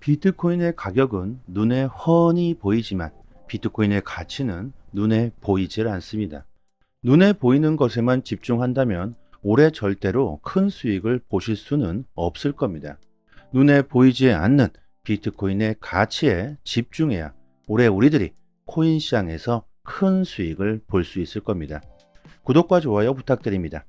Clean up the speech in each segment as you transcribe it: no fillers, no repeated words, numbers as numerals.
비트코인의 가격은 눈에 훤히 보이지만 비트코인의 가치는 눈에 보이질 않습니다. 눈에 보이는 것에만 집중한다면 올해 절대로 큰 수익을 보실 수는 없을 겁니다. 눈에 보이지 않는 비트코인의 가치에 집중해야 올해 우리들이 코인 시장에서 큰 수익을 볼 수 있을 겁니다. 구독과 좋아요 부탁드립니다.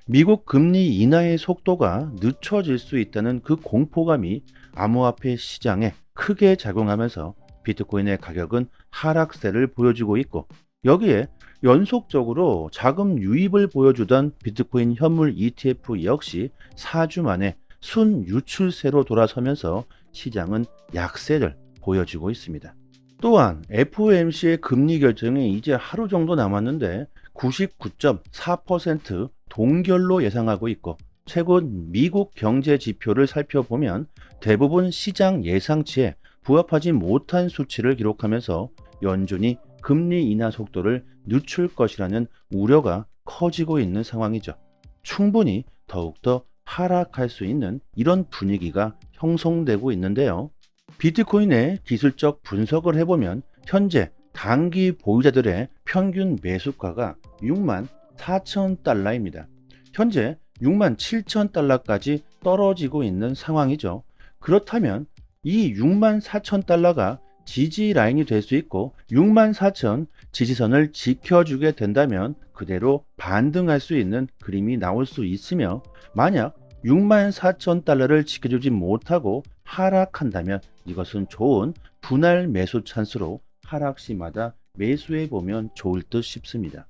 미국 금리 인하의 속도가 늦춰질 수 있다는 그 공포감이 암호화폐 시장에 크게 작용하면서 비트코인의 가격은 하락세를 보여주고 있고, 여기에 연속적으로 자금 유입을 보여주던 비트코인 현물 ETF 역시 4주 만에 순유출세로 돌아서면서 시장은 약세를 보여주고 있습니다. 또한 FOMC의 금리 결정이 이제 하루 정도 남았는데 99.4% 동결로 예상하고 있고, 최근 미국 경제 지표를 살펴보면 대부분 시장 예상치에 부합하지 못한 수치를 기록하면서 연준이 금리 인하 속도를 늦출 것이라는 우려가 커지고 있는 상황이죠. 충분히 더욱더 하락할 수 있는 이런 분위기가 형성되고 있는데요. 비트코인의 기술적 분석을 해보면 현재 단기 보유자들의 평균 매수가가 6만 4천 달러입니다. 현재 6만 7천 달러까지 떨어지고 있는 상황이죠. 그렇다면 이 6만 4천 달러가 지지 라인이 될 수 있고 6만 4천 지지선을 지켜주게 된다면 그대로 반등할 수 있는 그림이 나올 수 있으며, 만약 6만 4천 달러를 지켜주지 못하고 하락한다면 이것은 좋은 분할 매수 찬스로 하락 시마다 매수해 보면 좋을 듯 싶습니다.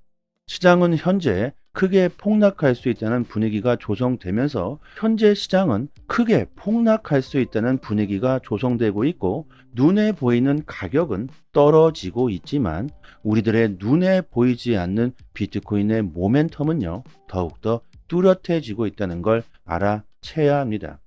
시장은 현재 크게 폭락할 수 있다는 분위기가 조성되면서 현재 시장은 크게 폭락할 수 있다는 분위기가 조성되고 있고, 눈에 보이는 가격은 떨어지고 있지만 우리들의 눈에 보이지 않는 비트코인의 모멘텀은요 더욱더 뚜렷해지고 있다는 걸 알아채야 합니다.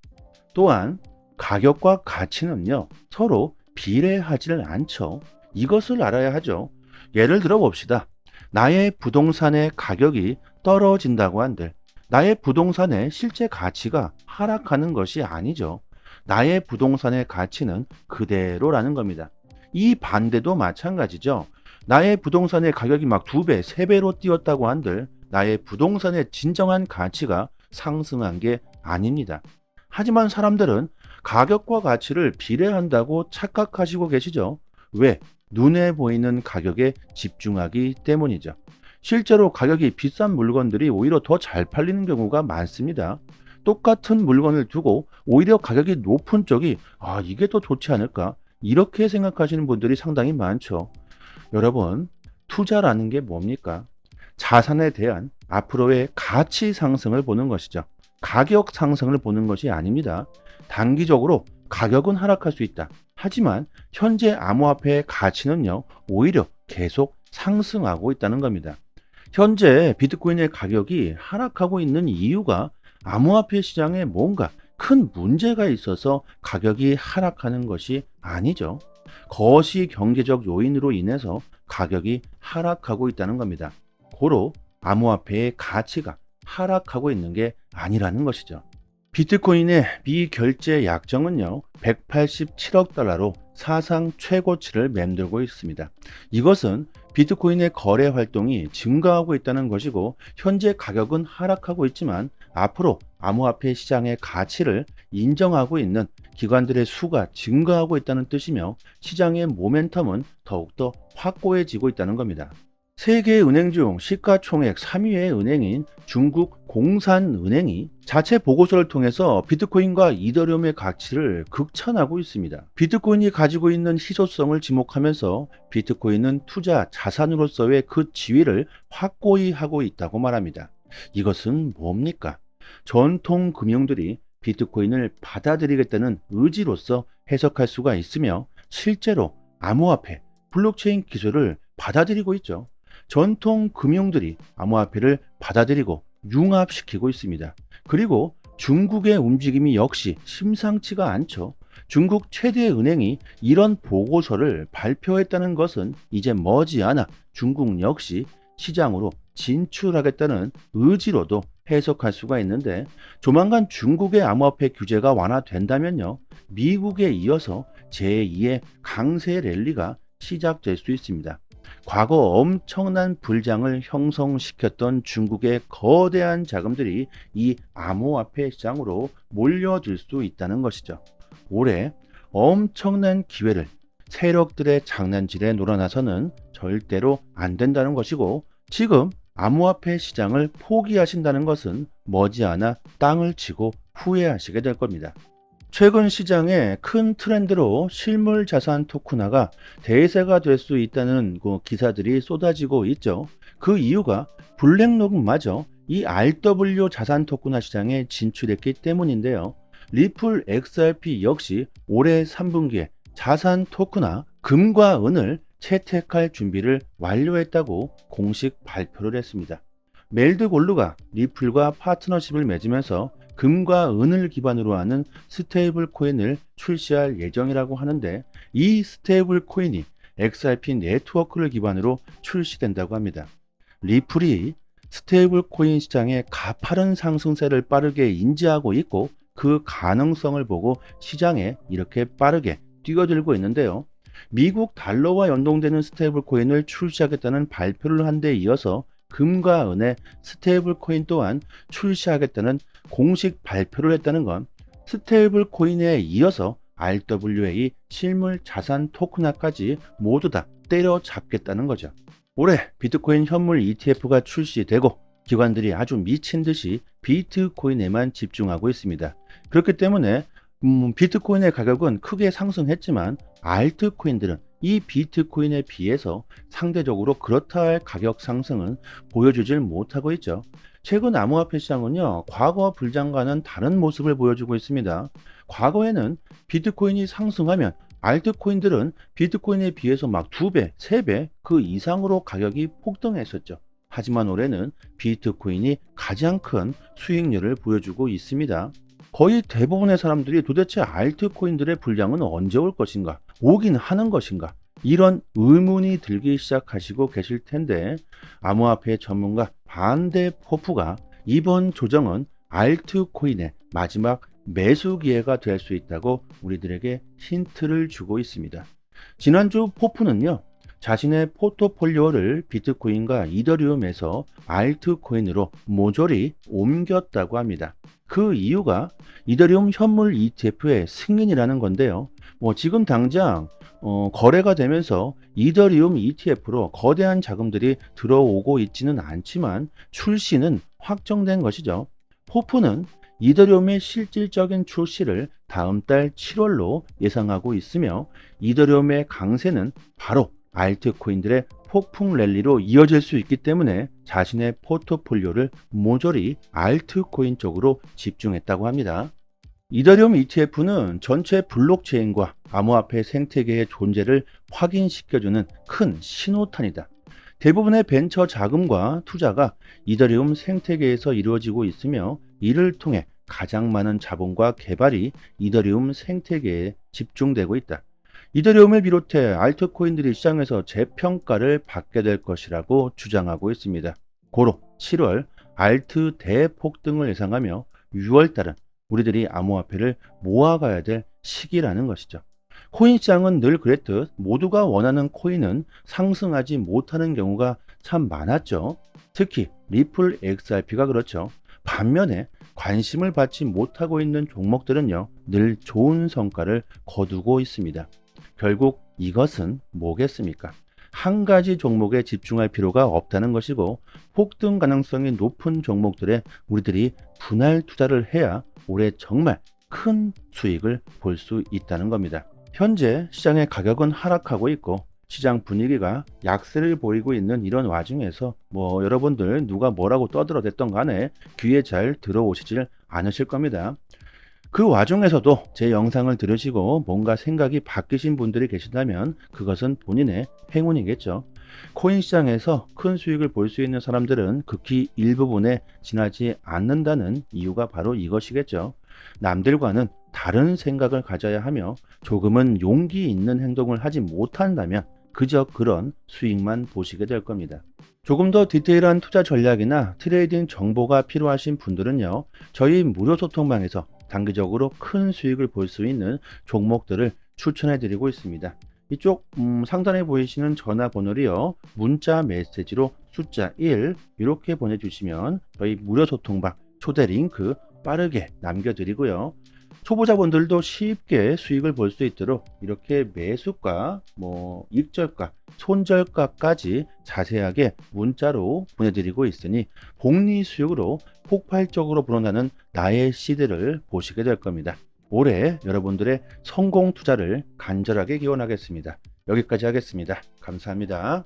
또한 가격과 가치는요 서로 비례하지를 않죠. 이것을 알아야 하죠. 예를 들어 봅시다. 나의 부동산의 가격이 떨어진다고 한들 나의 부동산의 실제 가치가 하락하는 것이 아니죠. 나의 부동산의 가치는 그대로라는 겁니다. 이 반대도 마찬가지죠. 나의 부동산의 가격이 막 2배, 3배로 뛰었다고 한들 나의 부동산의 진정한 가치가 상승한 게 아닙니다. 하지만 사람들은 가격과 가치를 비례한다고 착각하시고 계시죠. 왜? 눈에 보이는 가격에 집중하기 때문이죠. 실제로 가격이 비싼 물건들이 오히려 더 잘 팔리는 경우가 많습니다. 똑같은 물건을 두고 오히려 가격이 높은 쪽이 이게 더 좋지 않을까? 이렇게 생각하시는 분들이 상당히 많죠. 여러분, 투자라는 게 뭡니까? 자산에 대한 앞으로의 가치 상승을 보는 것이죠. 가격 상승을 보는 것이 아닙니다. 단기적으로 가격은 하락할 수 있다. 하지만 현재 암호화폐의 가치는요 오히려 계속 상승하고 있다는 겁니다. 현재 비트코인의 가격이 하락하고 있는 이유가 암호화폐 시장에 뭔가 큰 문제가 있어서 가격이 하락하는 것이 아니죠. 거시 경제적 요인으로 인해서 가격이 하락하고 있다는 겁니다. 고로 암호화폐의 가치가 하락하고 있는 게 아니라는 것이죠. 비트코인의 미결제 약정은요 187억 달러로 사상 최고치를 맴돌고 있습니다. 이것은 비트코인의 거래 활동이 증가하고 있다는 것이고, 현재 가격은 하락하고 있지만 앞으로 암호화폐 시장의 가치를 인정하고 있는 기관들의 수가 증가하고 있다는 뜻이며, 시장의 모멘텀은 더욱더 확고해지고 있다는 겁니다. 세계 은행 중 시가총액 3위의 은행인 중국 공산은행이 자체 보고서를 통해서 비트코인과 이더리움의 가치를 극찬하고 있습니다. 비트코인이 가지고 있는 희소성을 지목하면서 비트코인은 투자 자산으로서의 그 지위를 확고히 하고 있다고 말합니다. 이것은 뭡니까? 전통 금융들이 비트코인을 받아들이겠다는 의지로서 해석할 수가 있으며, 실제로 암호화폐, 블록체인 기술을 받아들이고 있죠. 전통 금융들이 암호화폐를 받아들이고 융합시키고 있습니다. 그리고 중국의 움직임이 역시 심상치가 않죠. 중국 최대 은행이 이런 보고서를 발표했다는 것은 이제 머지않아 중국 역시 시장으로 진출하겠다는 의지로도 해석할 수가 있는데, 조만간 중국의 암호화폐 규제가 완화된다면요, 미국에 이어서 제2의 강세 랠리가 시작될 수 있습니다. 과거 엄청난 불장을 형성시켰던 중국의 거대한 자금들이 이 암호화폐 시장으로 몰려들 수 있다는 것이죠. 올해 엄청난 기회를 세력들의 장난질에 놀아나서는 절대로 안 된다는 것이고, 지금 암호화폐 시장을 포기하신다는 것은 머지않아 땅을 치고 후회하시게 될 겁니다. 최근 시장의 큰 트렌드로 실물 자산 토큰화가 대세가 될 수 있다는 기사들이 쏟아지고 있죠. 그 이유가 블랙록마저 이 RW 자산 토큰화 시장에 진출했기 때문인데요. 리플 XRP 역시 올해 3분기에 자산 토큰화 금과 은을 채택할 준비를 완료했다고 공식 발표를 했습니다. 멜드골드가 리플과 파트너십을 맺으면서 금과 은을 기반으로 하는 스테이블 코인을 출시할 예정이라고 하는데, 이 스테이블 코인이 XRP 네트워크를 기반으로 출시된다고 합니다. 리플이 스테이블 코인 시장의 가파른 상승세를 빠르게 인지하고 있고, 그 가능성을 보고 시장에 이렇게 빠르게 뛰어들고 있는데요. 미국 달러와 연동되는 스테이블 코인을 출시하겠다는 발표를 한 데 이어서 금과 은의 스테이블 코인 또한 출시하겠다는 공식 발표를 했다는 건, 스테이블 코인에 이어서 RWA 실물 자산 토큰화까지 모두 다 때려잡겠다는 거죠. 올해 비트코인 현물 ETF가 출시되고 기관들이 아주 미친 듯이 비트코인에만 집중하고 있습니다. 그렇기 때문에 비트코인의 가격은 크게 상승했지만 알트코인들은 이 비트코인에 비해서 상대적으로 그렇다 할 가격 상승은 보여주질 못하고 있죠. 최근 암호화폐 시장은요, 과거 불장과는 다른 모습을 보여주고 있습니다. 과거에는 비트코인이 상승하면 알트코인들은 비트코인에 비해서 막 2배, 3배 그 이상으로 가격이 폭등했었죠. 하지만 올해는 비트코인이 가장 큰 수익률을 보여주고 있습니다. 거의 대부분의 사람들이 도대체 알트코인들의 불량은 언제 올 것인가, 오긴 하는 것인가, 이런 의문이 들기 시작하시고 계실 텐데, 암호화폐 전문가 반대 포프가 이번 조정은 알트코인의 마지막 매수 기회가 될 수 있다고 우리들에게 힌트를 주고 있습니다. 지난주 포프는요, 자신의 포트폴리오를 비트코인과 이더리움에서 알트코인으로 모조리 옮겼다고 합니다. 그 이유가 이더리움 현물 ETF의 승인이라는 건데요. 지금 당장 거래가 되면서 이더리움 ETF로 거대한 자금들이 들어오고 있지는 않지만 출시는 확정된 것이죠. 포프는 이더리움의 실질적인 출시를 다음 달 7월로 예상하고 있으며, 이더리움의 강세는 바로 알트코인들의 폭풍 랠리로 이어질 수 있기 때문에 자신의 포트폴리오를 모조리 알트코인 쪽으로 집중했다고 합니다. 이더리움 ETF는 전체 블록체인과 암호화폐 생태계의 존재를 확인시켜주는 큰 신호탄이다. 대부분의 벤처 자금과 투자가 이더리움 생태계에서 이루어지고 있으며, 이를 통해 가장 많은 자본과 개발이 이더리움 생태계에 집중되고 있다. 이더리움을 비롯해 알트코인들이 시장에서 재평가를 받게 될 것이라고 주장하고 있습니다. 고로 7월 알트 대폭등을 예상하며 6월달은 우리들이 암호화폐를 모아가야 될 시기라는 것이죠. 코인 시장은 늘 그랬듯 모두가 원하는 코인은 상승하지 못하는 경우가 참 많았죠. 특히 리플 XRP가 그렇죠. 반면에 관심을 받지 못하고 있는 종목들은요, 늘 좋은 성과를 거두고 있습니다. 결국 이것은 뭐겠습니까? 한 가지 종목에 집중할 필요가 없다는 것이고, 폭등 가능성이 높은 종목들에 우리들이 분할 투자를 해야 올해 정말 큰 수익을 볼 수 있다는 겁니다. 현재 시장의 가격은 하락하고 있고 시장 분위기가 약세를 보이고 있는 이런 와중에서 여러분들 누가 뭐라고 떠들어댔던 간에 귀에 잘 들어오시질 않으실 겁니다. 그 와중에서도 제 영상을 들으시고 뭔가 생각이 바뀌신 분들이 계신다면 그것은 본인의 행운이겠죠. 코인 시장에서 큰 수익을 볼 수 있는 사람들은 극히 일부분에 지나지 않는다는 이유가 바로 이것이겠죠. 남들과는 다른 생각을 가져야 하며 조금은 용기 있는 행동을 하지 못한다면 그저 그런 수익만 보시게 될 겁니다. 조금 더 디테일한 투자 전략이나 트레이딩 정보가 필요하신 분들은요, 저희 무료 소통방에서 단기적으로 큰 수익을 볼 수 있는 종목들을 추천해 드리고 있습니다. 이쪽 상단에 보이시는 전화번호로요, 문자 메시지로 숫자 1 이렇게 보내주시면 저희 무료 소통방 초대 링크 빠르게 남겨드리고요. 초보자분들도 쉽게 수익을 볼 수 있도록 이렇게 매수가, 익절가, 손절가까지 자세하게 문자로 보내드리고 있으니 복리 수익으로 폭발적으로 불어나는 나의 시대를 보시게 될 겁니다. 올해 여러분들의 성공 투자를 간절하게 기원하겠습니다. 여기까지 하겠습니다. 감사합니다.